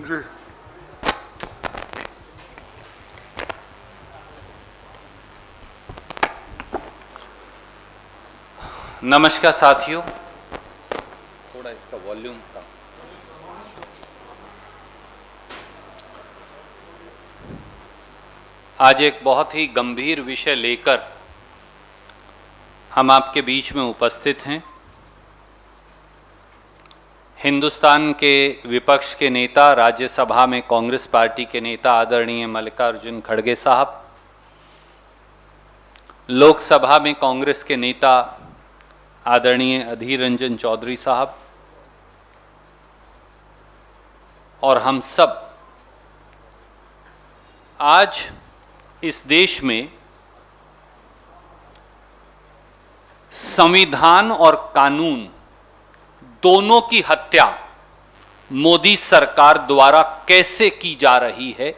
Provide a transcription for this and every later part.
जी। नमस्कार साथियों, थोड़ा इसका वॉल्यूम कम। आज एक बहुत ही गंभीर विषय लेकर हम आपके बीच में उपस्थित हैं। हिंदुस्तान के विपक्ष के नेता, राज्यसभा में कांग्रेस पार्टी के नेता आदरणीय मल्लिकार्जुन खड़गे साहब, लोकसभा में कांग्रेस के नेता आदरणीय अधीर रंजन चौधरी साहब और हम सब आज इस देश में संविधान और कानून दोनों की हत्या मोदी सरकार द्वारा कैसे की जा रही है,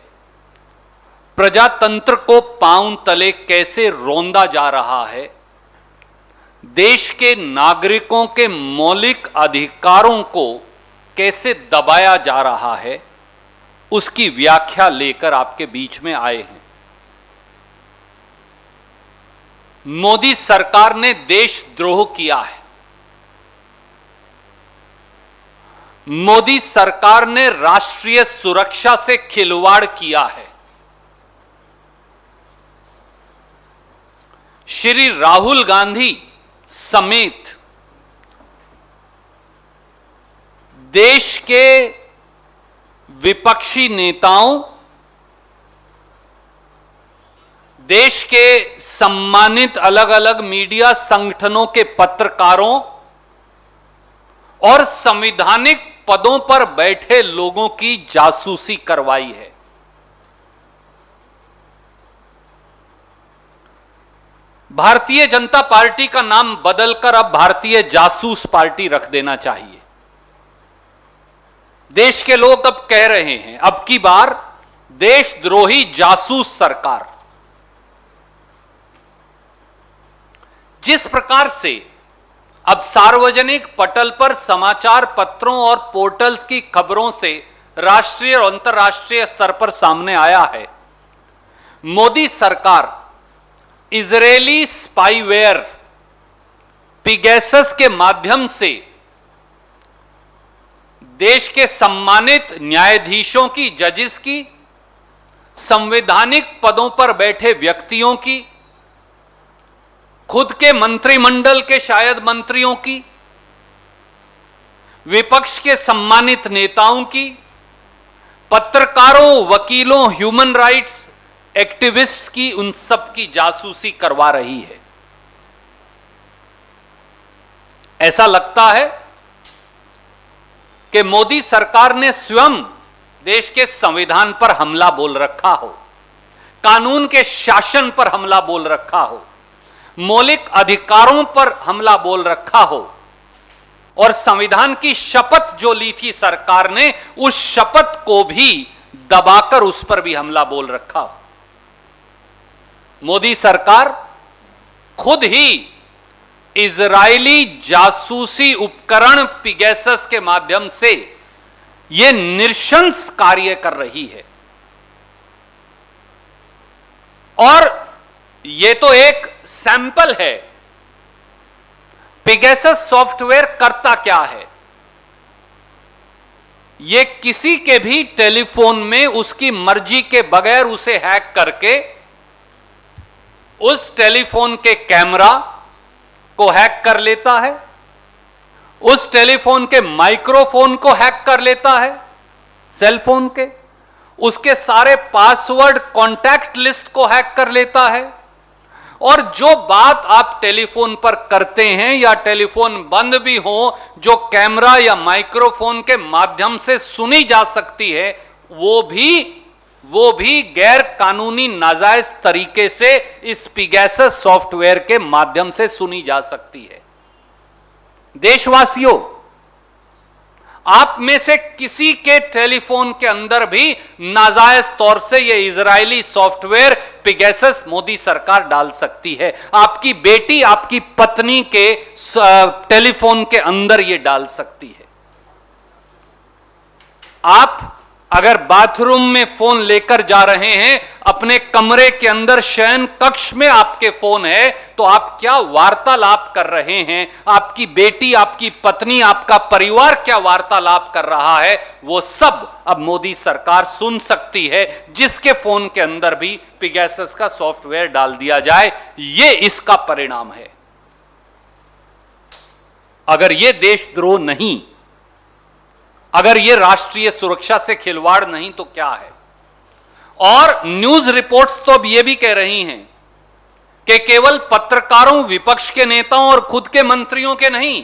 प्रजातंत्र को पांव तले कैसे रौंदा जा रहा है, देश के नागरिकों के मौलिक अधिकारों को कैसे दबाया जा रहा है, उसकी व्याख्या लेकर आपके बीच में आए हैं। मोदी सरकार ने देशद्रोह किया है। मोदी सरकार ने राष्ट्रीय सुरक्षा से खिलवाड़ किया है। श्री राहुल गांधी समेत देश के विपक्षी नेताओं, देश के सम्मानित अलग अलग मीडिया संगठनों के पत्रकारों और संवैधानिक पदों पर बैठे लोगों की जासूसी करवाई है। भारतीय जनता पार्टी का नाम बदलकर अब भारतीय जासूस पार्टी रख देना चाहिए। देश के लोग अब कह रहे हैं, अब की बार देशद्रोही जासूस सरकार। जिस प्रकार से अब सार्वजनिक पटल पर समाचार पत्रों और पोर्टल्स की खबरों से राष्ट्रीय और अंतर्राष्ट्रीय स्तर पर सामने आया है, मोदी सरकार इजरायली स्पाईवेयर पिगैसस के माध्यम से देश के सम्मानित न्यायाधीशों की, जजेस की, संवैधानिक पदों पर बैठे व्यक्तियों की, खुद के मंत्रिमंडल के शायद मंत्रियों की, विपक्ष के सम्मानित नेताओं की, पत्रकारों, वकीलों, ह्यूमन राइट्स एक्टिविस्ट्स की, उन सब की जासूसी करवा रही है। ऐसा लगता है कि मोदी सरकार ने स्वयं देश के संविधान पर हमला बोल रखा हो, कानून के शासन पर हमला बोल रखा हो, मौलिक अधिकारों पर हमला बोल रखा हो और संविधान की शपथ जो ली थी सरकार ने, उस शपथ को भी दबाकर उस पर भी हमला बोल रखा हो। मोदी सरकार खुद ही इजरायली जासूसी उपकरण पिगैसस के माध्यम से यह नृशंस कार्य कर रही है। और यह तो एक सैंपल है। पिगैसस सॉफ्टवेयर करता क्या है? यह किसी के भी टेलीफोन में उसकी मर्जी के बगैर उसे हैक करके उस टेलीफोन के कैमरा को हैक कर लेता है, उस टेलीफोन के माइक्रोफोन को हैक कर लेता है, सेलफोन के, उसके सारे पासवर्ड, कॉन्टैक्ट लिस्ट को हैक कर लेता है और जो बात आप टेलीफोन पर करते हैं या टेलीफोन बंद भी हो, जो कैमरा या माइक्रोफोन के माध्यम से सुनी जा सकती है, वो भी गैर कानूनी नाजायज तरीके से इस पिगैसस सॉफ्टवेयर के माध्यम से सुनी जा सकती है। देशवासियों, आप में से किसी के टेलीफोन के अंदर भी नाजायज तौर से यह इजरायली सॉफ्टवेयर पिगैसस मोदी सरकार डाल सकती है। आपकी बेटी, आपकी पत्नी के टेलीफोन के अंदर यह डाल सकती है। आप अगर बाथरूम में फोन लेकर जा रहे हैं, अपने कमरे के अंदर शयन कक्ष में आपके फोन है, तो आप क्या वार्तालाप कर रहे हैं, आपकी बेटी, आपकी पत्नी, आपका परिवार क्या वार्तालाप कर रहा है, वो सब अब मोदी सरकार सुन सकती है, जिसके फोन के अंदर भी पिगैसस का सॉफ्टवेयर डाल दिया जाए। ये इसका परिणाम है। अगर ये देशद्रोह नहीं, अगर ये राष्ट्रीय सुरक्षा से खिलवाड़ नहीं, तो क्या है? और न्यूज रिपोर्ट्स तो अब ये भी कह रही हैं कि केवल पत्रकारों, विपक्ष के नेताओं और खुद के मंत्रियों के नहीं,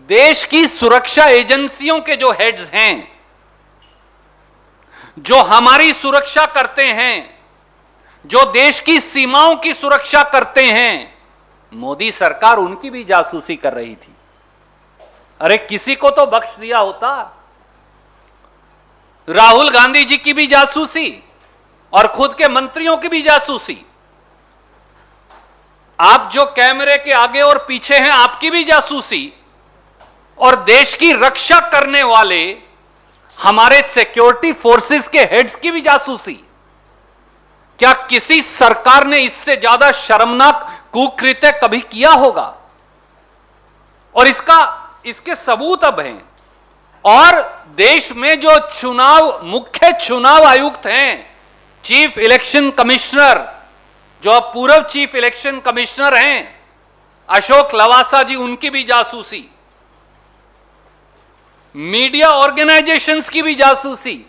देश की सुरक्षा एजेंसियों के जो हेड्स हैं, जो हमारी सुरक्षा करते हैं, जो देश की सीमाओं की सुरक्षा करते हैं, मोदी सरकार उनकी भी जासूसी कर रही थी। अरे किसी को तो बख्श दिया होता। राहुल गांधी जी की भी जासूसी और खुद के मंत्रियों की भी जासूसी। आप जो कैमरे के आगे और पीछे हैं, आपकी भी जासूसी, और देश की रक्षा करने वाले हमारे सिक्योरिटी फोर्सेस के हेड्स की भी जासूसी। क्या किसी सरकार ने इससे ज्यादा शर्मनाक कुकृत्य कभी किया होगा? और इसके सबूत अब हैं। और देश में जो मुख्य चुनाव आयुक्त हैं, चीफ इलेक्शन कमिश्नर, जो पूर्व चीफ इलेक्शन कमिश्नर हैं अशोक लवासा जी, उनकी भी जासूसी, मीडिया ऑर्गेनाइजेशंस की भी जासूसी,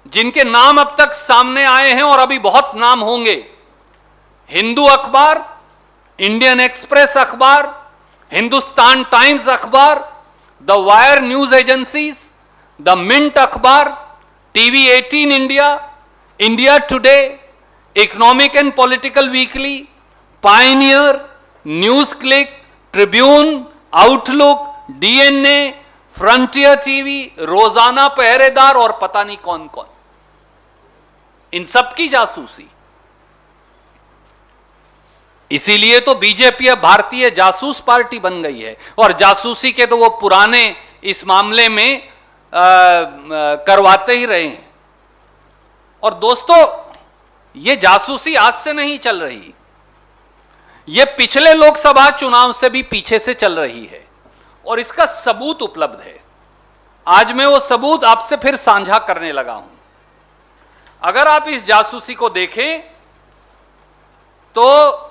जिनके नाम अब तक सामने आए हैं और अभी बहुत नाम होंगे। हिंदू अखबार, इंडियन एक्सप्रेस अखबार, हिंदुस्तान टाइम्स अखबार, the Wire news agencies, the Mint अखबार, TV 18 India, India Today, Economic and Political Weekly, Pioneer, News Click, Tribune, Outlook, DNA, Frontier TV, Rozana Pehredar और पता नहीं कौन कौन, इन सब की जासूसी। इसीलिए तो बीजेपी अब भारतीय जासूस पार्टी बन गई है। और जासूसी के तो वो पुराने इस मामले में करवाते ही रहे हैं। और दोस्तों, ये जासूसी आज से नहीं चल रही, ये पिछले लोकसभा चुनाव से भी पीछे से चल रही है, और इसका सबूत उपलब्ध है। आज मैं वो सबूत आपसे फिर साझा करने लगा हूं। अगर आप इस जासूसी को देखें तो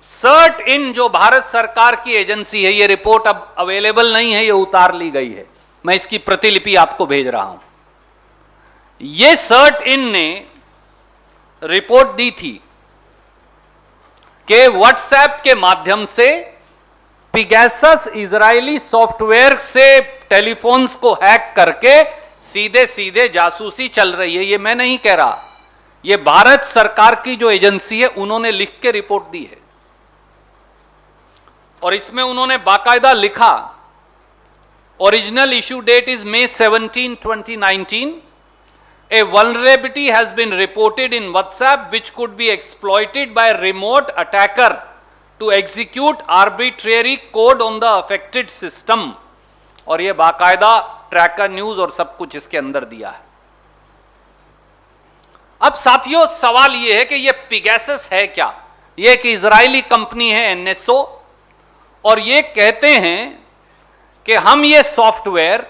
सर्ट इन, जो भारत सरकार की एजेंसी है, ये रिपोर्ट अब अवेलेबल नहीं है, ये उतार ली गई है, मैं इसकी प्रतिलिपि आपको भेज रहा हूं। ये सर्ट इन ने रिपोर्ट दी थी कि व्हाट्सएप के माध्यम से पिगैसस इजरायली सॉफ्टवेयर से टेलीफोन्स को हैक करके सीधे सीधे जासूसी चल रही है। ये मैं नहीं कह रहा, ये भारत सरकार की जो एजेंसी है उन्होंने लिख के रिपोर्ट दी है। और इसमें उन्होंने बाकायदा लिखा, original issue date is May 17, 2019. A vulnerability has been reported in WhatsApp which could be exploited by a remote attacker to execute arbitrary code on the affected system. और ये बाकायदा ट्रैकर न्यूज और सब कुछ इसके अंदर दिया है। अब साथियों, सवाल ये है कि ये पिगैसस है क्या? ये एक इजरायली कंपनी है NSO, और ये कहते हैं कि हम ये सॉफ्टवेयर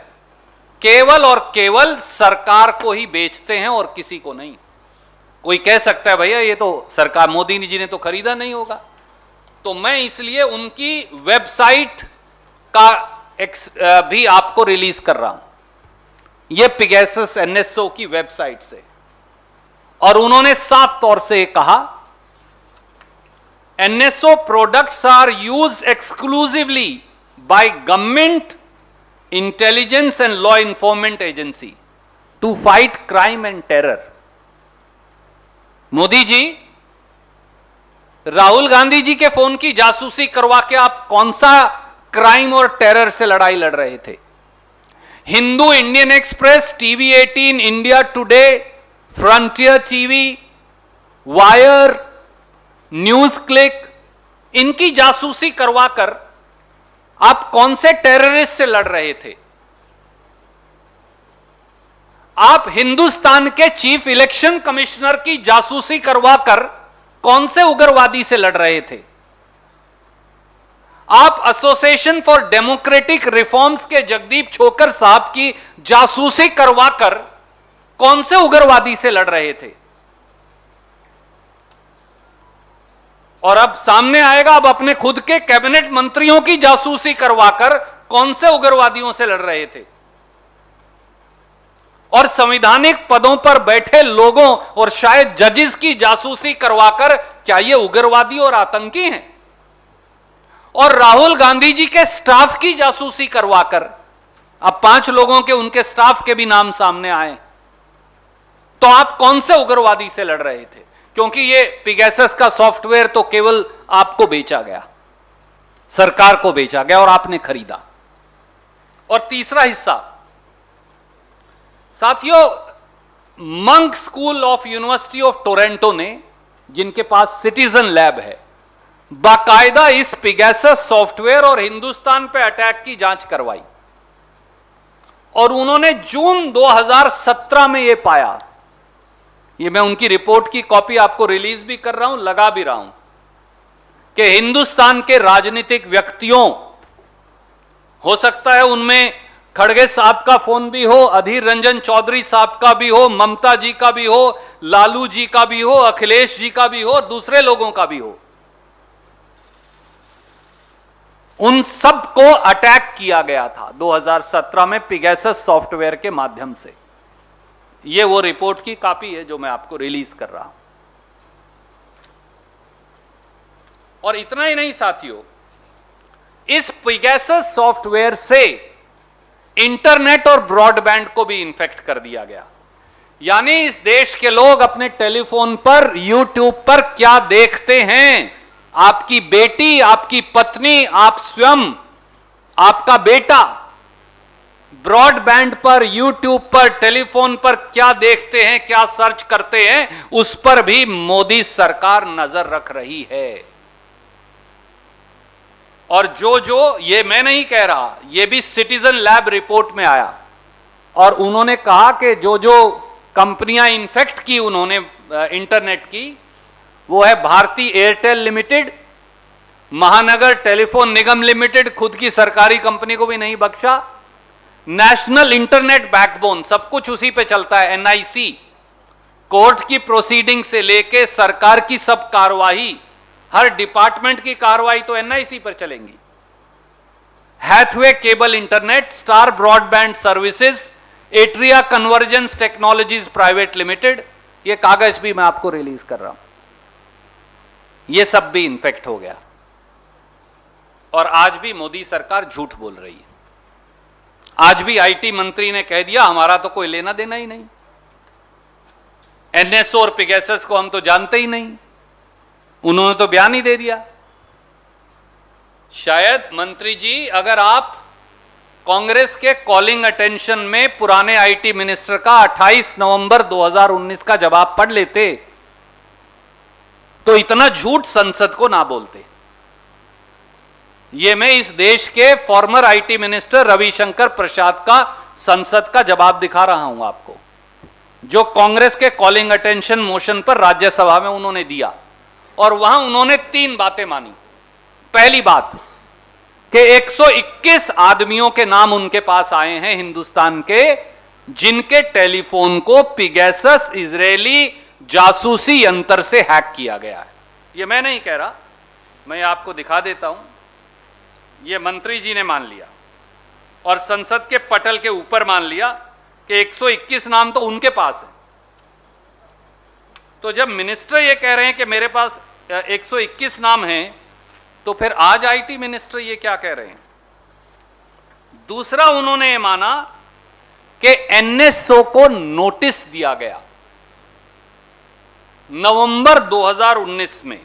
केवल और केवल सरकार को ही बेचते हैं और किसी को नहीं। कोई कह सकता है भैया ये तो सरकार, मोदी जी ने तो खरीदा नहीं होगा, तो मैं इसलिए उनकी वेबसाइट का भी आपको रिलीज कर रहा हूं, ये पिगैसस NSO की वेबसाइट से। और उन्होंने साफ तौर से कहा, NSO products are used exclusively by government, intelligence and law enforcement agency to fight crime and terror. Modi ji, Rahul Gandhi ji के फोन की जासूसी करवा के आप कौन सा क्राइम और टेरर से लड़ाई लड़ रहे थे? Hindu, Indian express, TV 18, India today, frontier TV, wire, news click, इनकी जासूसी करवाकर आप कौन से टेररिस्ट से लड़ रहे थे? आप हिंदुस्तान के चीफ इलेक्शन कमिश्नर की जासूसी करवाकर कौन से उग्रवादी से लड़ रहे थे? आप एसोसिएशन फॉर डेमोक्रेटिक रिफॉर्म्स के जगदीप छोकर साहब की जासूसी करवाकर कौन से उग्रवादी से लड़ रहे थे? और अब सामने आएगा, अब अपने खुद के कैबिनेट मंत्रियों की जासूसी करवाकर कौन से उग्रवादियों से लड़ रहे थे? और संवैधानिक पदों पर बैठे लोगों और शायद जजेस की जासूसी करवाकर क्या ये उग्रवादी और आतंकी हैं? और राहुल गांधी जी के स्टाफ की जासूसी करवाकर, अब 5 लोगों के उनके स्टाफ के भी नाम सामने आए, तो आप कौन से उग्रवादी से लड़ रहे थे? क्योंकि ये पिगेसस का सॉफ्टवेयर तो केवल आपको बेचा गया, सरकार को बेचा गया और आपने खरीदा। और तीसरा हिस्सा, साथियों, monk school of university of Toronto ने, जिनके पास सिटीजन लैब है, बाकायदा इस पिगेसस सॉफ्टवेयर और हिंदुस्तान पे अटैक की जांच करवाई और उन्होंने जून 2017 में यह पाया, ये मैं उनकी रिपोर्ट की कॉपी आपको रिलीज भी कर रहा हूं, लगा भी रहा हूं, कि हिंदुस्तान के राजनीतिक व्यक्तियों, हो सकता है उनमें खड़गे साहब का फोन भी हो, अधीर रंजन चौधरी साहब का भी हो, ममता जी का भी हो, लालू जी का भी हो, अखिलेश जी का भी हो, दूसरे लोगों का भी हो, उन सबको अटैक किया गया था 2017 में पिगेसस सॉफ्टवेयर के माध्यम से। यह वो रिपोर्ट की कॉपी है जो मैं आपको रिलीज कर रहा हूं। और इतना ही नहीं साथियों, इस पिगेसस सॉफ्टवेयर से इंटरनेट और ब्रॉडबैंड को भी इन्फेक्ट कर दिया गया। यानी इस देश के लोग अपने टेलीफोन पर, यूट्यूब पर क्या देखते हैं, आपकी बेटी, आपकी पत्नी, आप स्वयं, आपका बेटा ब्रॉडबैंड पर, यूट्यूब पर, टेलीफोन पर क्या देखते हैं, क्या सर्च करते हैं, उस पर भी मोदी सरकार नजर रख रही है। और जो ये मैं नहीं कह रहा, ये भी सिटीजन लैब रिपोर्ट में आया और उन्होंने कहा कि जो कंपनियां इन्फेक्ट की उन्होंने इंटरनेट की, वो है भारती एयरटेल लिमिटेड, महानगर टेलीफोन निगम लिमिटेड, खुद की सरकारी कंपनी को भी नहीं बख्शा, नेशनल इंटरनेट बैकबोन, सब कुछ उसी पे चलता है, एनआईसी, कोर्ट की प्रोसीडिंग से लेके सरकार की सब कार्रवाई, हर डिपार्टमेंट की कार्रवाई तो एनआईसी पर चलेंगी। Hathway cable internet, Star broadband services, Atria convergence technologies private limited, ये कागज भी मैं आपको रिलीज कर रहा हूं, ये सब भी इन्फेक्ट हो गया। और आज भी मोदी सरकार झूठ बोल रही है। आज भी आईटी मंत्री ने कह दिया हमारा तो कोई लेना देना ही नहीं, एनएसओ और पिगेसस को हम तो जानते ही नहीं, उन्होंने तो बयान ही दे दिया। शायद मंत्री जी, अगर आप कांग्रेस के कॉलिंग अटेंशन में पुराने आईटी मिनिस्टर का 28 नवंबर 2019 का जवाब पढ़ लेते तो इतना झूठ संसद को ना बोलते। यह मैं इस देश के फॉर्मर आईटी मिनिस्टर रविशंकर प्रसाद का संसद का जवाब दिखा रहा हूं आपको, जो कांग्रेस के कॉलिंग अटेंशन मोशन पर राज्यसभा में उन्होंने दिया। और वहां उन्होंने 3 बातें मानी। पहली बात कि 121 आदमियों के नाम उनके पास आए हैं हिंदुस्तान के, जिनके टेलीफोन को पिगेसस इजरायली जासूसी यंत्र से हैक किया गया है। यह मैं नहीं कह रहा, मैं आपको दिखा देता हूं। यह मंत्री जी ने मान लिया और संसद के पटल के ऊपर मान लिया कि 121 नाम तो उनके पास है। तो जब मिनिस्टर ये कह रहे हैं कि मेरे पास 121 नाम हैं, तो फिर आज आईटी मिनिस्टर ये क्या कह रहे हैं? दूसरा, उन्होंने ये माना कि एनएसओ को नोटिस दिया गया नवंबर 2019 में,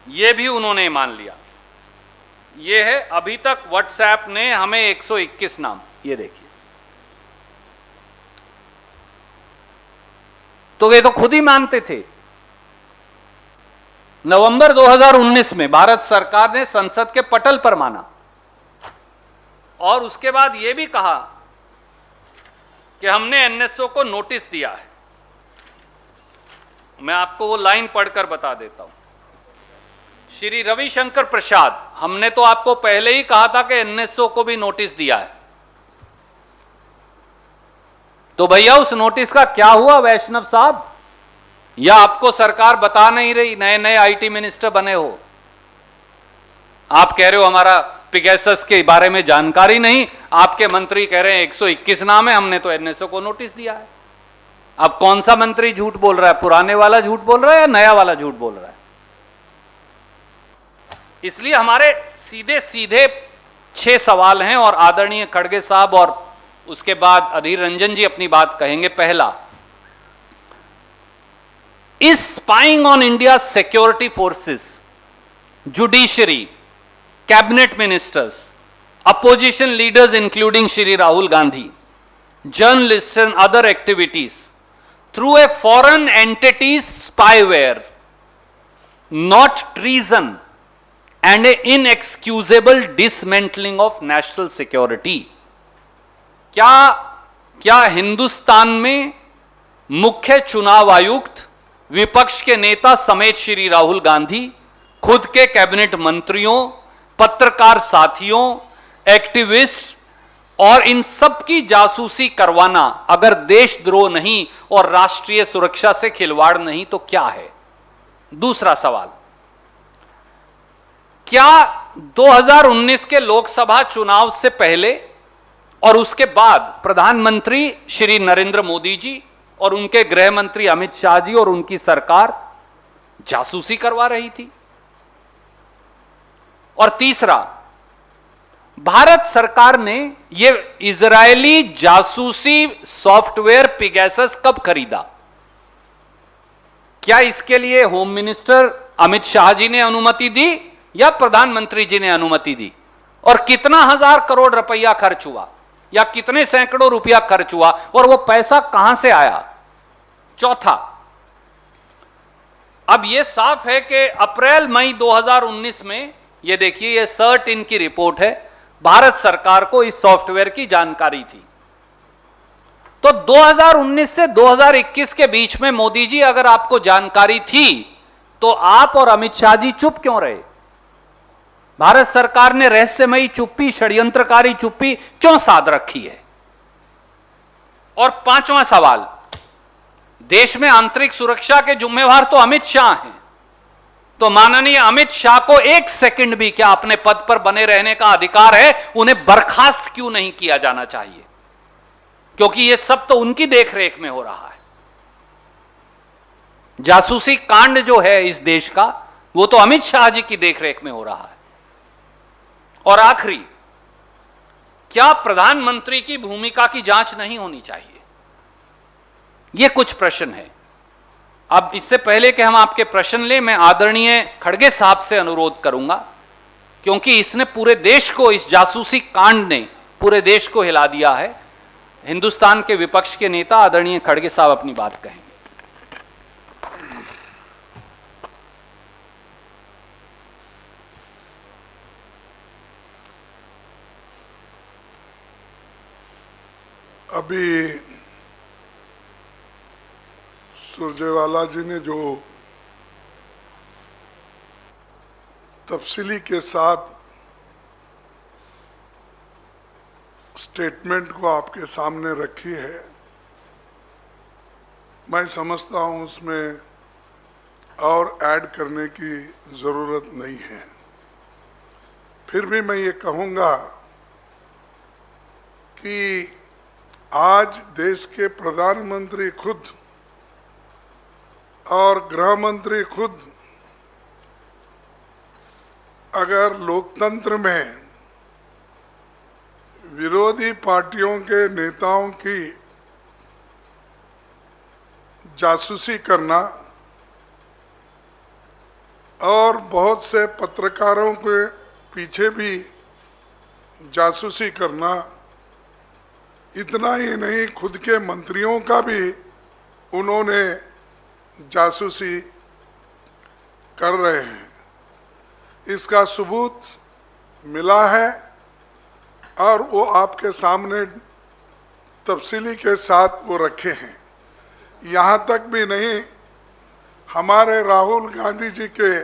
यह भी उन्होंने मान लिया। यह है अभी तक व्हाट्सएप ने हमें 121 नाम, ये देखिए, तो ये तो खुद ही मानते थे। नवंबर 2019 में भारत सरकार ने संसद के पटल पर माना और उसके बाद यह भी कहा कि हमने एनएसओ को नोटिस दिया है। मैं आपको वो लाइन पढ़कर बता देता हूं। श्री रविशंकर प्रसाद, हमने तो आपको पहले ही कहा था कि एनएसओ को भी नोटिस दिया है, तो भैया उस नोटिस का क्या हुआ वैष्णव साहब? या आपको सरकार बता नहीं रही? नए नए आईटी मिनिस्टर बने हो, आप कह रहे हो हमारा पिगेसस के बारे में जानकारी नहीं, आपके मंत्री कह रहे हैं 121 नाम है, हमने तो एनएसओ को नोटिस दिया है। अब कौन सा मंत्री झूठ बोल रहा है? पुराने वाला झूठ बोल रहा है या नया वाला झूठ बोल रहा है? इसलिए हमारे सीधे सीधे 6 सवाल हैं और आदरणीय खड़गे साहब और उसके बाद अधीर रंजन जी अपनी बात कहेंगे। पहला, is spying on India security forces, judiciary, cabinet ministers, opposition leaders including Shri Rahul Gandhi, journalists and other activities through a foreign entity's spyware, not treason and a inexcusable dismantling of national security। क्या हिंदुस्तान में मुख्य चुनाव आयुक्त, विपक्ष के नेता समेत श्री राहुल गांधी, खुद के कैबिनेट मंत्रियों, पत्रकार साथियों, एक्टिविस्ट और इन सब की जासूसी करवाना अगर देशद्रोह नहीं और राष्ट्रीय सुरक्षा से खिलवाड़ नहीं तो क्या है? दूसरा सवाल, क्या 2019 के लोकसभा चुनाव से पहले और उसके बाद प्रधानमंत्री श्री नरेंद्र मोदी जी और उनके गृह मंत्री अमित शाह जी और उनकी सरकार जासूसी करवा रही थी? और तीसरा, भारत सरकार ने यह इजरायली जासूसी सॉफ्टवेयर पिगेसस कब खरीदा? क्या इसके लिए होम मिनिस्टर अमित शाह जी ने अनुमति दी या प्रधानमंत्री जी ने अनुमति दी? और कितना हजार करोड़ रुपया खर्च हुआ या कितने सैकड़ों रुपया खर्च हुआ और वो पैसा कहां से आया? चौथा, अब यह साफ है कि अप्रैल मई 2019 में, यह देखिए यह सर्ट इनकी रिपोर्ट है, भारत सरकार को इस सॉफ्टवेयर की जानकारी थी। तो 2019 से 2021 के बीच में मोदी जी अगर आपको जानकारी थी तो आप और अमित शाह जी चुप क्यों रहे? भारत सरकार ने रहस्यमयी चुप्पी, षड्यंत्रकारी चुप्पी क्यों साध रखी है? और पांचवां सवाल, देश में आंतरिक सुरक्षा के जिम्मेवार तो अमित शाह हैं, तो माननीय अमित शाह को एक सेकंड भी क्या अपने पद पर बने रहने का अधिकार है? उन्हें बर्खास्त क्यों नहीं किया जाना चाहिए? क्योंकि यह सब तो उनकी देखरेख में हो रहा है। जासूसी कांड जो है इस देश का, वो तो अमित शाह जी की देखरेख में हो रहा है। और आखिरी, क्या प्रधानमंत्री की भूमिका की जांच नहीं होनी चाहिए? ये कुछ प्रश्न है। अब इससे पहले कि हम आपके प्रश्न लें, मैं आदरणीय खड़गे साहब से अनुरोध करूंगा, क्योंकि इसने पूरे देश को, इस जासूसी कांड ने पूरे देश को हिला दिया है। हिंदुस्तान के विपक्ष के नेता आदरणीय खड़गे साहब अपनी बात कहेंगे। अभी सुरजेवाला जी ने जो तफसीली के साथ स्टेटमेंट को आपके सामने रखी है, मैं समझता हूं उसमें और ऐड करने की ज़रूरत नहीं है। फिर भी मैं ये कहूँगा कि आज देश के प्रधानमंत्री खुद और गृह मंत्री खुद अगर लोकतंत्र में विरोधी पार्टियों के नेताओं की जासूसी करना और बहुत से पत्रकारों के पीछे भी जासूसी करना, इतना ही नहीं खुद के मंत्रियों का भी उन्होंने जासूसी कर रहे हैं, इसका सबूत मिला है और वो आपके सामने तफसीली के साथ वो रखे हैं। यहाँ तक भी नहीं, हमारे राहुल गांधी जी के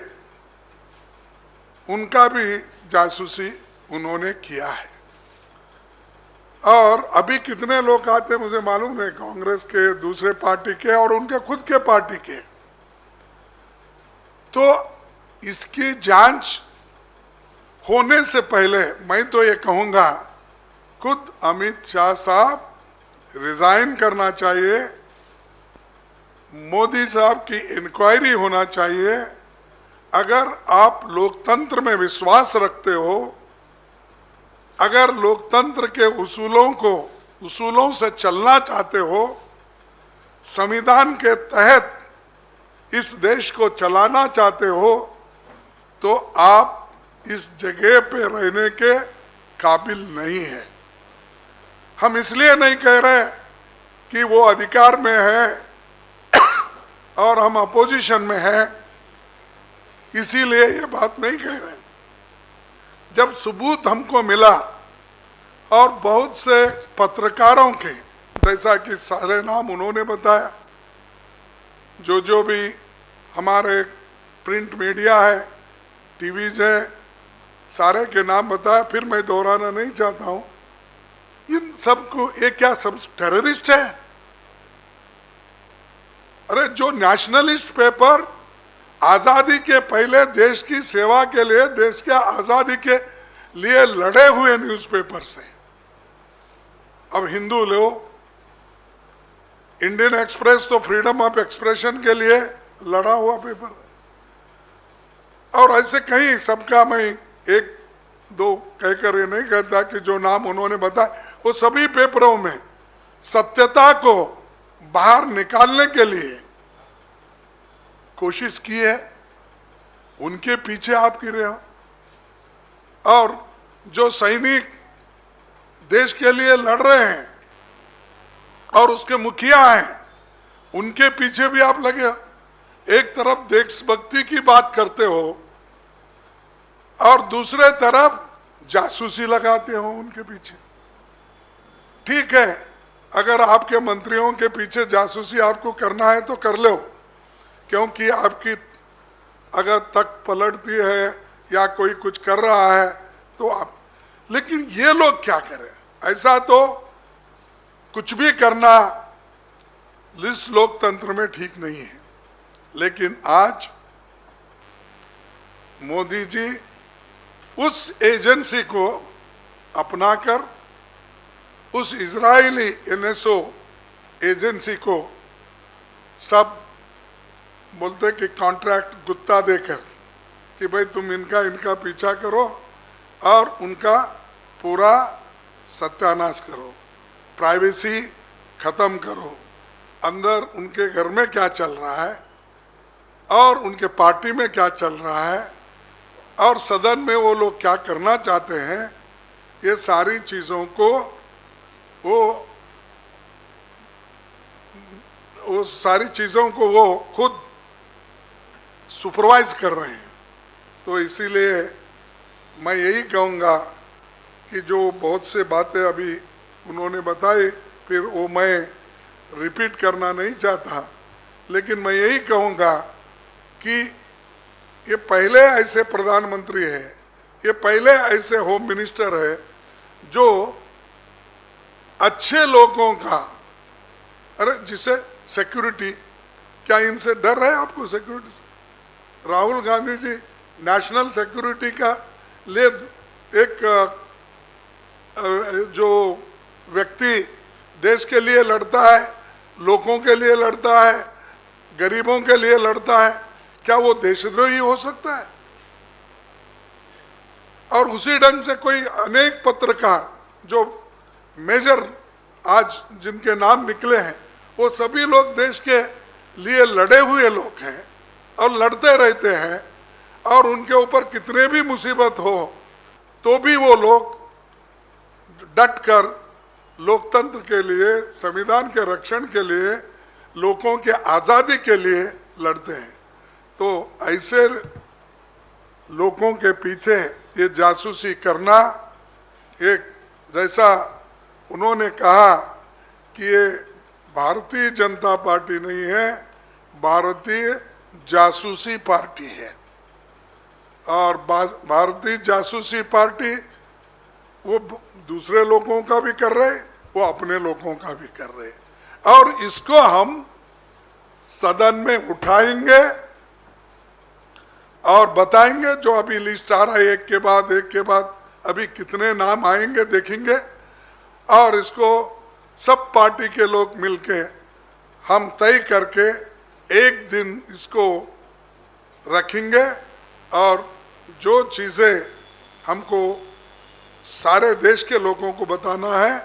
उनका भी जासूसी उन्होंने किया है। और अभी कितने लोग आते मुझे मालूम नहीं, कांग्रेस के, दूसरे पार्टी के और उनके खुद के पार्टी के। तो इसकी जांच होने से पहले मैं तो ये कहूँगा, खुद अमित शाह साहब रिजाइन करना चाहिए, मोदी साहब की इंक्वायरी होना चाहिए। अगर आप लोकतंत्र में विश्वास रखते हो, अगर लोकतंत्र के उसूलों से चलना चाहते हो, संविधान के तहत इस देश को चलाना चाहते हो, तो आप इस जगह पे रहने के काबिल नहीं है। हम इसलिए नहीं कह रहे कि वो अधिकार में है और हम अपोजिशन में हैं, इसीलिए ये बात नहीं कह रहे। जब सबूत हमको मिला और बहुत से पत्रकारों के, जैसा कि सारे नाम उन्होंने बताया, जो भी हमारे प्रिंट मीडिया है, टीवीज है, सारे के नाम बताया, फिर मैं दोहराना नहीं चाहता हूँ। इन सबको, ये क्या सब टेररिस्ट है? अरे जो नेशनलिस्ट पेपर आज़ादी के पहले देश की सेवा के लिए, देश के आज़ादी के लिए लड़े हुए न्यूज़पेपर्स हैं। अब हिंदू लो, इंडियन एक्सप्रेस तो फ्रीडम ऑफ एक्सप्रेशन के लिए लड़ा हुआ पेपर है। और ऐसे कहीं, सबका मैं एक दो कहकर ये नहीं कहता कि जो नाम उन्होंने बताया, वो सभी पेपरों में सत्यता को बाहर निकालने के लिए कोशिश की है। उनके पीछे आप गिरे हो। और जो सैनिक देश के लिए लड़ रहे हैं और उसके मुखिया हैं, उनके पीछे भी आप लगे हो। एक तरफ देशभक्ति की बात करते हो और दूसरे तरफ जासूसी लगाते हो उनके पीछे। ठीक है, अगर आपके मंत्रियों के पीछे जासूसी आपको करना है तो कर लो, क्योंकि आपकी अगर तक पलटती है या कोई कुछ कर रहा है तो आप, लेकिन ये लोग क्या करें? ऐसा तो कुछ भी करना इस लोकतंत्र में ठीक नहीं है। लेकिन आज मोदी जी उस एजेंसी को अपनाकर, उस इजरायली एनएसओ एजेंसी को सब बोलते कि कॉन्ट्रैक्ट गुत्ता देकर कि भाई तुम इनका पीछा करो और उनका पूरा सत्यानाश करो, प्राइवेसी खत्म करो, अंदर उनके घर में क्या चल रहा है और उनके पार्टी में क्या चल रहा है और सदन में वो लोग क्या करना चाहते हैं, ये सारी चीज़ों को वो सारी चीज़ों को वो खुद सुपरवाइज कर रहे हैं। तो इसीलिए मैं यही कहूँगा कि जो बहुत से बातें अभी उन्होंने बताई, फिर वो मैं रिपीट करना नहीं चाहता, लेकिन मैं यही कहूँगा कि ये पहले ऐसे प्रधानमंत्री है, ये पहले ऐसे होम मिनिस्टर है जो अच्छे लोगों का, अरे जिसे सिक्योरिटी, क्या इनसे डर है आपको सिक्योरिटी से? राहुल गांधी जी नेशनल सिक्योरिटी का ले, एक जो व्यक्ति देश के लिए लड़ता है, लोगों के लिए लड़ता है, गरीबों के लिए लड़ता है, क्या वो देशद्रोही हो सकता है? और उसी ढंग से कोई अनेक पत्रकार जो मेजर आज जिनके नाम निकले हैं, वो सभी लोग देश के लिए लड़े हुए लोग हैं और लड़ते रहते हैं, और उनके ऊपर कितने भी मुसीबत हो तो भी वो लोग डट कर लोकतंत्र के लिए, संविधान के रक्षण के लिए, लोगों के आज़ादी के लिए लड़ते हैं। तो ऐसे लोगों के पीछे ये जासूसी करना, एक जैसा उन्होंने कहा कि ये भारतीय जनता पार्टी नहीं है, भारतीय जासूसी पार्टी है। और भारतीय जासूसी पार्टी वो दूसरे लोगों का भी कर रहे, वो अपने लोगों का भी कर रहे, और इसको हम सदन में उठाएंगे और बताएंगे। जो अभी लिस्ट आ रहा है एक के बाद अभी कितने नाम आएंगे देखेंगे, और इसको सब पार्टी के लोग मिलके हम तय करके एक दिन इसको रखेंगे। और जो चीज़ें हमको सारे देश के लोगों को बताना है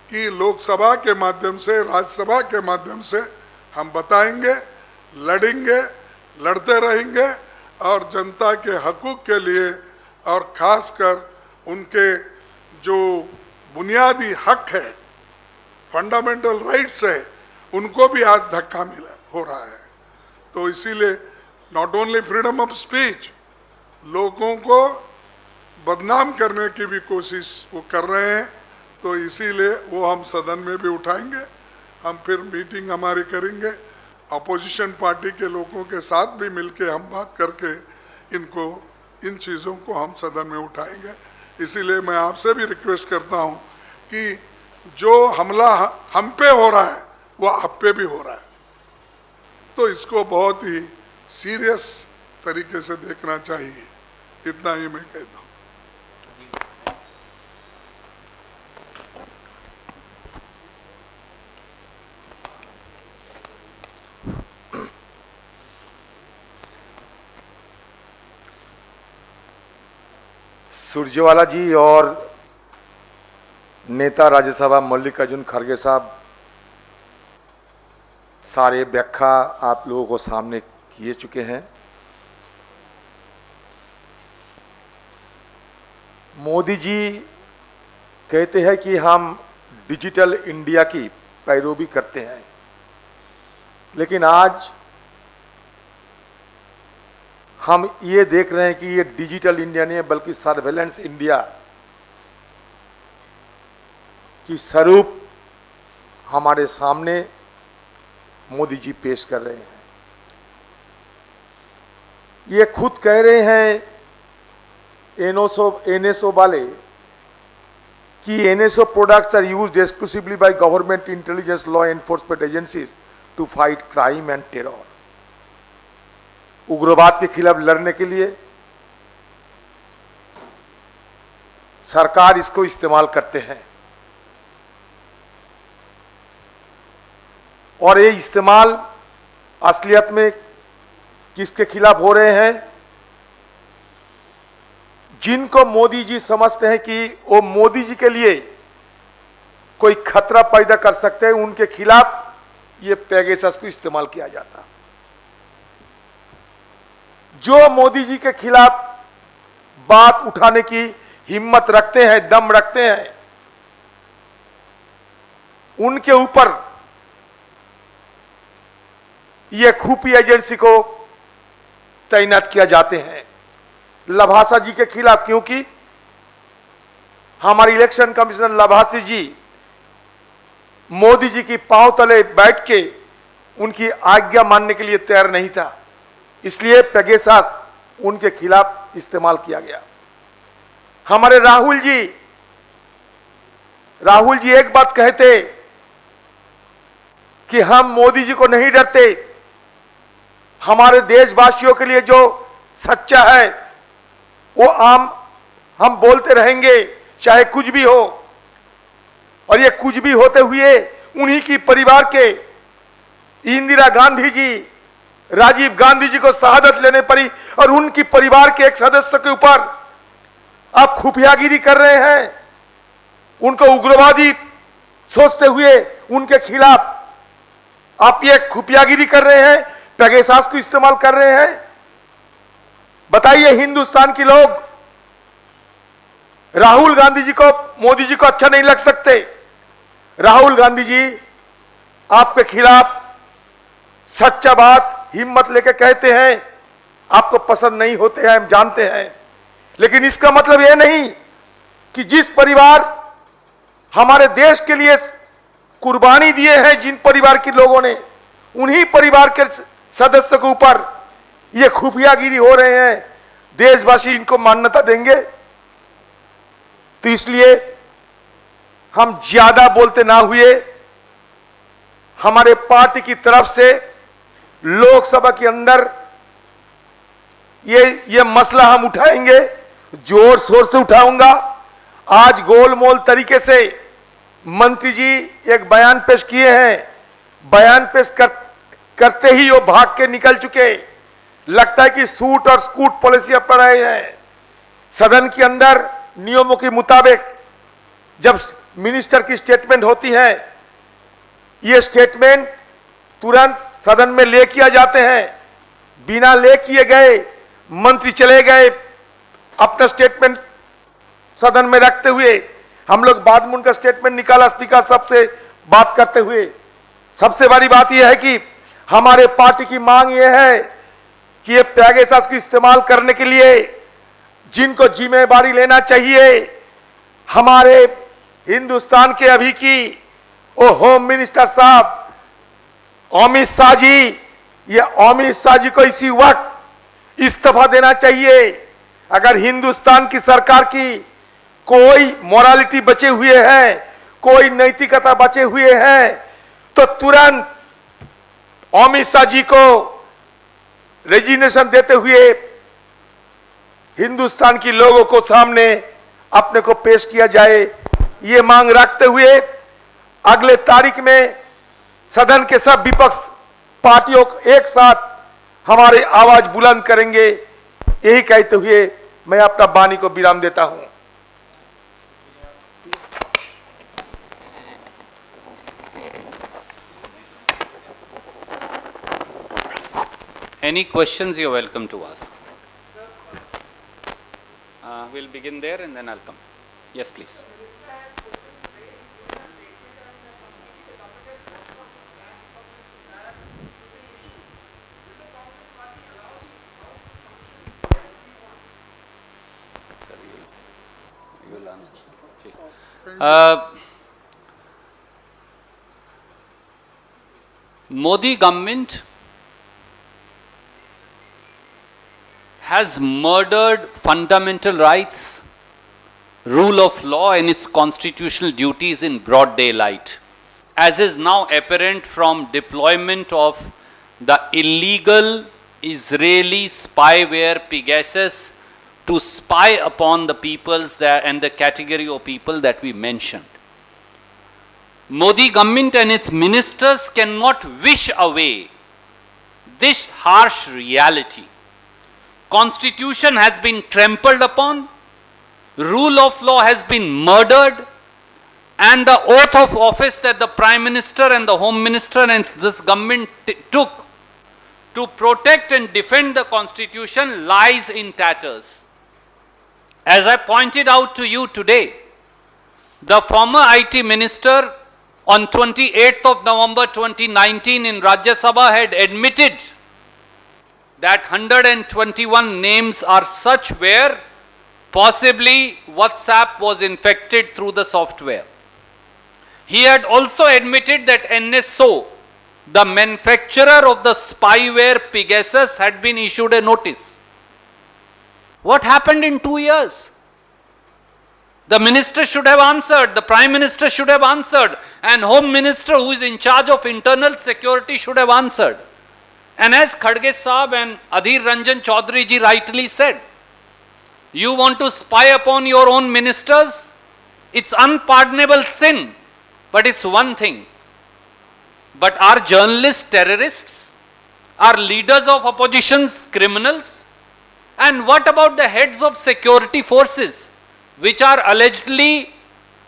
कि लोकसभा के माध्यम से, राज्यसभा के माध्यम से हम बताएंगे, लड़ेंगे, लड़ते रहेंगे, और जनता के हकूक़ के लिए और ख़ासकर उनके जो बुनियादी हक है, फंडामेंटल राइट्स है, उनको भी आज धक्का मिला हो रहा है। तो इसीलिए not only freedom of speech, लोगों को बदनाम करने की भी कोशिश वो कर रहे हैं। तो इसीलिए वो हम सदन में भी उठाएंगे। हम फिर मीटिंग हमारी करेंगे, अपोजिशन पार्टी के लोगों के साथ भी मिलके हम बात करके इन चीज़ों को हम सदन में उठाएंगे। इसीलिए मैं आपसे भी रिक्वेस्ट करता हूं कि जो हमला हम पे हो रहा है वो आप पे भी हो रहा है, तो इसको बहुत ही सीरियस तरीके से देखना चाहिए। इतना ही मैं कहता हूँ। सुरजेवाला जी और नेता राज्यसभा मल्लिकार्जुन खड़गे साहब सारे व्याख्या आप लोगों को सामने किए चुके हैं। मोदी जी कहते हैं कि हम डिजिटल इंडिया की पैरवी करते हैं, लेकिन आज हम ये देख रहे हैं कि ये डिजिटल इंडिया नहीं है बल्कि सर्वेलेंस इंडिया की स्वरूप हमारे सामने मोदी जी पेश कर रहे हैं। ये खुद कह रहे हैं एनएसओ वाले कि NSO products are used exclusively by government intelligence law enforcement agencies to fight crime and terror. उग्रवाद के खिलाफ लड़ने के लिए सरकार इसको इस्तेमाल करते हैं, और ये इस्तेमाल असलियत में किसके खिलाफ हो रहे हैं? जिनको मोदी जी समझते हैं कि वो मोदी जी के लिए कोई खतरा पैदा कर सकते हैं, उनके खिलाफ ये पेगासस को इस्तेमाल किया जाता। जो मोदी जी के खिलाफ बात उठाने की हिम्मत रखते हैं, दम रखते हैं, उनके ऊपर ये खुफिया एजेंसी को तैनात किया जाते हैं। लभासा जी के खिलाफ, क्योंकि हमारे इलेक्शन कमिश्नर लभासी जी मोदी जी की पांव तले बैठ के उनकी आज्ञा मानने के लिए तैयार नहीं था, इसलिए पेगासस उनके खिलाफ इस्तेमाल किया गया। हमारे राहुल जी एक बात कहते कि हम मोदी जी को नहीं डरते, हमारे देशवासियों के लिए जो सच्चा है वो हम बोलते रहेंगे चाहे कुछ भी हो। और ये कुछ भी होते हुए उन्हीं की परिवार के इंदिरा गांधी जी, राजीव गांधी जी को शहादत लेने पड़ी, और उनकी परिवार के एक सदस्य के ऊपर आप खुफियागिरी कर रहे हैं, उनको उग्रवादी सोचते हुए उनके खिलाफ आप ये खुफियागिरी कर रहे हैं, पेगासस को इस्तेमाल कर रहे हैं। बताइए, हिंदुस्तान के लोग राहुल गांधी जी को, मोदी जी को अच्छा नहीं लग सकते? राहुल गांधी जी आपके खिलाफ सच्चा बात हिम्मत लेके कहते हैं, आपको पसंद नहीं होते हैं, हम जानते हैं, लेकिन इसका मतलब यह नहीं कि जिस परिवार हमारे देश के लिए कुर्बानी दिए हैं जिन परिवार के लोगों ने, उन्हीं परिवार के सदस्य के ऊपर ये खुफियागिरी हो रहे हैं, देशवासी इनको मान्यता देंगे? तो इसलिए हम ज्यादा बोलते ना हुए हमारे पार्टी की तरफ से लोकसभा के अंदर ये मसला हम उठाएंगे, जोर शोर से उठाऊंगा। आज गोलमोल तरीके से मंत्री जी एक बयान पेश किए हैं, बयान पेश करते ही वो भाग के निकल चुके। लगता है कि सूट और स्कूट पॉलिसी अपना रहे हैं। सदन के अंदर नियमों के मुताबिक जब मिनिस्टर की स्टेटमेंट होती है, ये स्टेटमेंट तुरंत सदन में ले किया जाते हैं। बिना ले किए गए मंत्री चले गए अपना स्टेटमेंट सदन में रखते हुए। हम लोग बाद में उनका स्टेटमेंट निकाला स्पीकर साहब से बात करते हुए। सबसे बड़ी बात यह है कि हमारे पार्टी की मांग यह है कि ये पैगासस को इस्तेमाल करने के लिए जिनको जिम्मेदारी लेना चाहिए, हमारे हिंदुस्तान के अभी की वो होम मिनिस्टर साहब अमित शाह जी, ये अमित शाह जी को इसी वक्त इस्तीफा देना चाहिए। अगर हिंदुस्तान की सरकार की कोई मोरालिटी बचे हुए हैं, कोई नैतिकता बचे हुए हैं, तो तुरंत अमित शाह जी को रेजिग्नेशन देते हुए हिंदुस्तान के लोगों को सामने अपने को पेश किया जाए। ये मांग रखते हुए अगले तारीख में सदन के सब विपक्ष पार्टियों को एक साथ हमारे आवाज बुलंद करेंगे। यही कहते हुए मैं अपना वाणी को विराम देता हूं। Any questions you're welcome to ask. We'll begin there and then I'll come. Yes, please. Modi government has murdered fundamental rights, rule of law and its constitutional duties in broad daylight, as is now apparent from deployment of the illegal Israeli spyware Pegasus to spy upon the peoples and the category of people that we mentioned. Modi government and its ministers cannot wish away this harsh reality. Constitution has been trampled upon, rule of law has been murdered, and the oath of office that the Prime Minister and the Home Minister and this government took to protect and defend the Constitution lies in tatters. As I pointed out to you today, the former IT Minister on 28th of November 2019 in Rajya Sabha had admitted that 121 names are such where possibly WhatsApp was infected through the software. He had also admitted that NSO, the manufacturer of the spyware Pegasus, had been issued a notice. What happened in 2 years? The minister should have answered, the Prime Minister should have answered, and Home Minister who is in charge of internal security should have answered. And as Khadge Saab and Adhir Ranjan Chaudhary ji rightly said, you want to spy upon your own ministers? It's unpardonable sin, but it's one thing. But are journalists terrorists? Are leaders of oppositions criminals? And what about the heads of security forces, which are allegedly,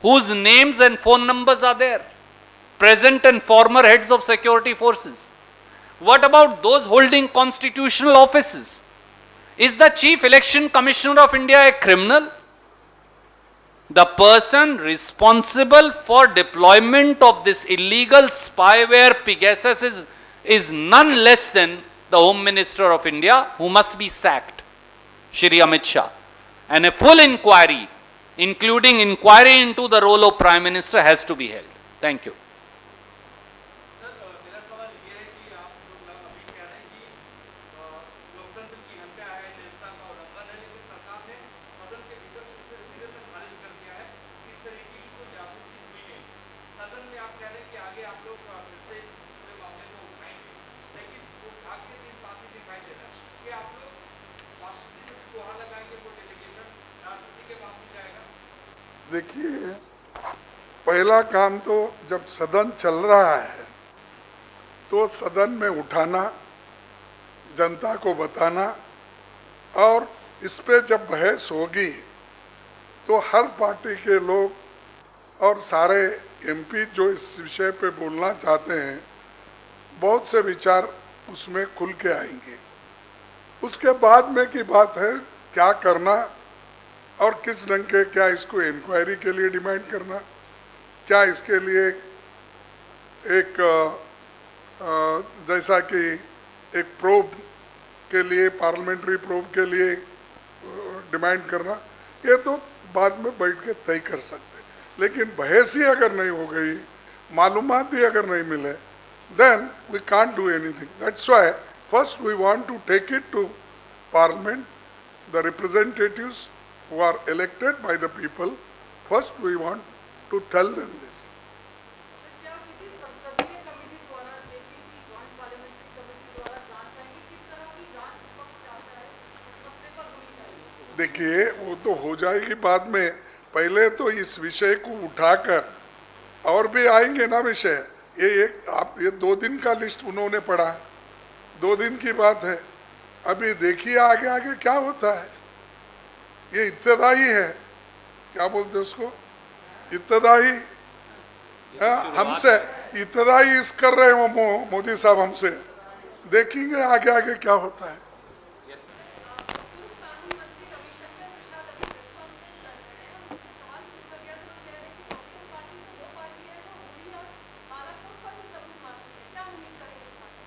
whose names and phone numbers are there? Present and former heads of security forces. What about those holding constitutional offices? Is the Chief Election Commissioner of India a criminal? The person responsible for deployment of this illegal spyware Pegasus is none less than the Home Minister of India, who must be sacked, Shri Amit Shah. And a full inquiry, including inquiry into the role of Prime Minister, has to be held. Thank you. आप लोग फिर से पूरे मामले को उठाएंगे, लेकिन उठा के भी बात दिखाई दे रहा है कि आप लोग राष्ट्रपति से गुहार लगाएंगे, वो डेलीगेशन राष्ट्रपति के पास भी जाएगा। देखिए, पहला काम तो जब सदन चल रहा है तो सदन में उठाना, जनता को बताना, और इस पे जब बहस होगी तो हर पार्टी के लोग और सारे एमपी जो इस विषय पे बोलना चाहते हैं, बहुत से विचार उसमें खुल के आएंगे। उसके बाद में की बात है क्या करना और किस ढंग के, क्या इसको इंक्वायरी के लिए डिमांड करना, क्या इसके लिए एक जैसा कि एक प्रोब के लिए, पार्लियामेंट्री प्रोब के लिए डिमांड करना, ये तो बाद में बैठ के तय कर सकते हैं। लेकिन बहस ही अगर नहीं हो गई, मालूमात ही अगर नहीं मिले, then we can't do anything. That's why first we want to take it to Parliament, the representatives who are elected by the people. First we want to tell them this. क्या किसी संसदीय कमेटी द्वारा, JPC joint parliamentary committee द्वारा जांच आएगी? किस तरह की जांच विपक्ष चाहता है इस मसले पर होनी चाहिए? देखिए, वो तो हो जाएगी बाद में। पहले तो इस विषय को उठाकर, और भी आएंगे ना विषय, ये 2 दिन का लिस्ट उन्होंने पढ़ा, 2 दिन की बात है। अभी देखिए आगे आगे क्या होता है। ये इब्तदाई है, क्या बोलते हैं उसको, इब्तदाई, हमसे इब्तदाई इस कर रहे हैं वो मोदी साहब हमसे। देखेंगे आगे आगे क्या होता है। पूर्व कानून मंत्री रविशंकर प्रसाद अभी प्रेस कॉन्फ्रेंस कर रहे हैं और उनसे सवाल पूछा गया तो वो कह रहे हैं कि कांग्रेस पार्टी तो वो पार्टी है जो मोदी और बालाकोट पर भी सबूत मांगती है। क्या उम्मीद करेंगे इस पार्टी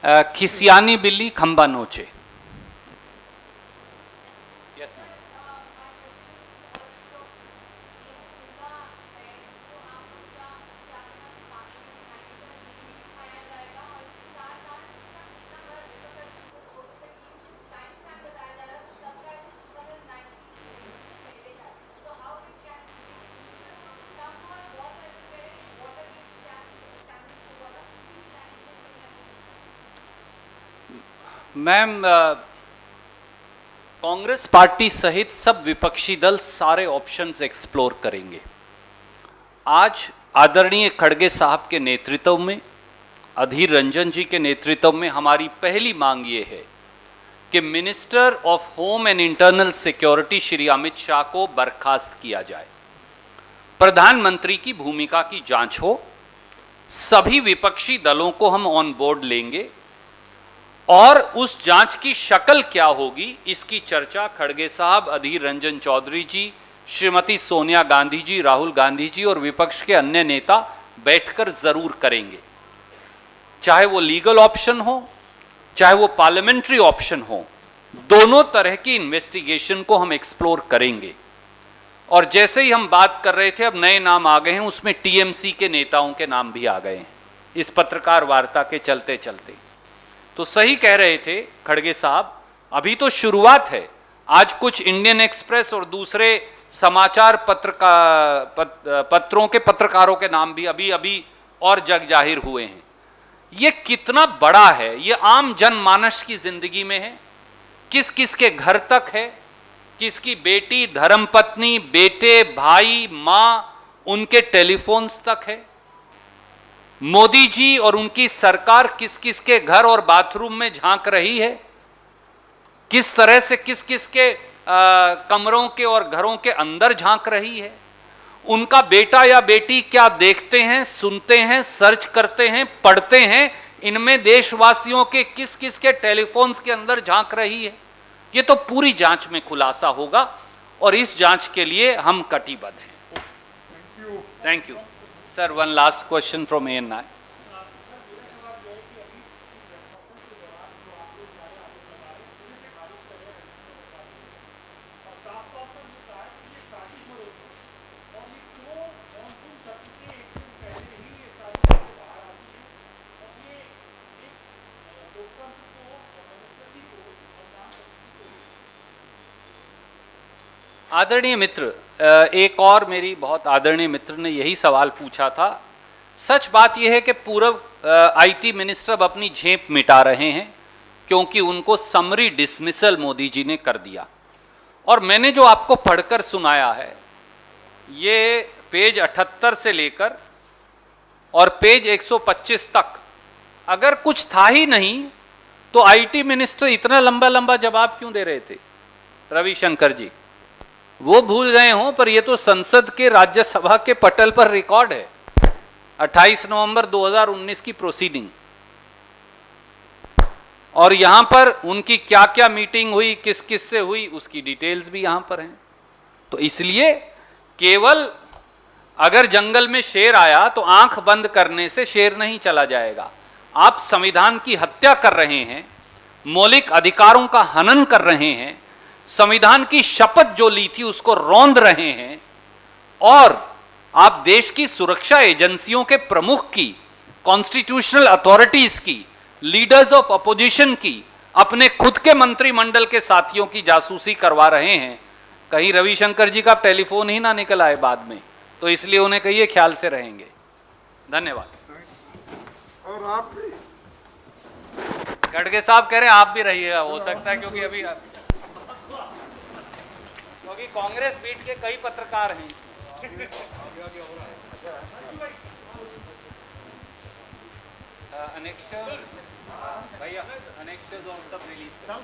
से? खिसियानी बिल्ली खंबा नोचे। मैम, कांग्रेस पार्टी सहित सब विपक्षी दल सारे ऑप्शंस एक्सप्लोर करेंगे। आज आदरणीय खड़गे साहब के नेतृत्व में, अधीर रंजन जी के नेतृत्व में हमारी पहली मांग ये है कि minister of home and internal security Shri Amit Shah को बर्खास्त किया जाए, प्रधानमंत्री की भूमिका की जांच हो, सभी विपक्षी दलों को हम ऑन बोर्ड लेंगे और उस जांच की शक्ल क्या होगी इसकी चर्चा खड़गे साहब, अधीर रंजन चौधरी जी, श्रीमती सोनिया गांधी जी, राहुल गांधी जी और विपक्ष के अन्य नेता बैठकर जरूर करेंगे। चाहे वो लीगल ऑप्शन हो, चाहे वो पार्लियामेंट्री ऑप्शन हो, दोनों तरह की इन्वेस्टिगेशन को हम एक्सप्लोर करेंगे। और जैसे ही हम बात कर रहे थे, अब नए नाम आ गए हैं, उसमें टीएमसी के नेताओं के नाम भी आ गए हैं इस पत्रकार वार्ता के चलते चलते। तो सही कह रहे थे खड़गे साहब, अभी तो शुरुआत है। आज कुछ इंडियन एक्सप्रेस और दूसरे समाचार पत्रों के पत्रकारों के नाम भी अभी अभी और जग जाहिर हुए हैं। ये कितना बड़ा है, ये आम जनमानस की जिंदगी में है, किस किस के घर तक है, किसकी बेटी, धर्मपत्नी, बेटे, भाई, मां, उनके टेलीफोन्स तक है। मोदी जी और उनकी सरकार किस किस के घर और बाथरूम में झांक रही है, किस तरह से किस किस के कमरों के और घरों के अंदर झांक रही है। उनका बेटा या बेटी क्या देखते हैं, सुनते हैं, सर्च करते हैं, पढ़ते हैं, इनमें देशवासियों के किस किस के टेलीफोन्स के अंदर झांक रही है। ये तो पूरी जांच में खुलासा होगा और इस जांच के लिए हम कटिबद्ध हैं। Thank you sir. One last question from ANI। आदरणीय मित्र, एक और मेरी बहुत आदरणीय मित्र ने यही सवाल पूछा था सच बात यह है कि पूर्व आईटी मिनिस्टर अब अपनी झेप मिटा रहे हैं, क्योंकि उनको समरी डिसमिसल मोदी जी ने कर दिया। और मैंने जो आपको पढ़कर सुनाया है, ये पेज 78 से लेकर और पेज 125 तक, अगर कुछ था ही नहीं तो आईटी मिनिस्टर इतना लंबा लंबा जवाब क्यों दे रहे थे? रविशंकर जी वो भूल गए हों, पर ये तो संसद के राज्यसभा के पटल पर रिकॉर्ड है, 28 नवंबर 2019 की प्रोसीडिंग। और यहां पर उनकी क्या क्या मीटिंग हुई, किस किस से हुई, उसकी डिटेल्स भी यहां पर हैं। तो इसलिए केवल अगर जंगल में शेर आया तो आंख बंद करने से शेर नहीं चला जाएगा। आप संविधान की हत्या कर रहे हैं, मौलिक अधिकारों का हनन कर रहे हैं, संविधान की शपथ जो ली थी उसको रौंद रहे हैं, और आप देश की सुरक्षा एजेंसियों के प्रमुख की, कॉन्स्टिट्यूशनल अथॉरिटीज की, लीडर्स ऑफ अपोजिशन की, अपने खुद के मंत्रिमंडल के साथियों की जासूसी करवा रहे हैं। कहीं रविशंकर जी का टेलीफोन ही ना निकल आए बाद में, तो इसलिए उन्हें कहिए ख्याल से रहेंगे। धन्यवाद। और आप भी खड़गे साहब कह रहे हैं आप भी रहिएगा, हो सकता है, क्योंकि अभी क्योंकि कांग्रेस बीट के कई पत्रकार हैं। अनेक्शर भैया, अनेक्शर और सब रिलीज करो।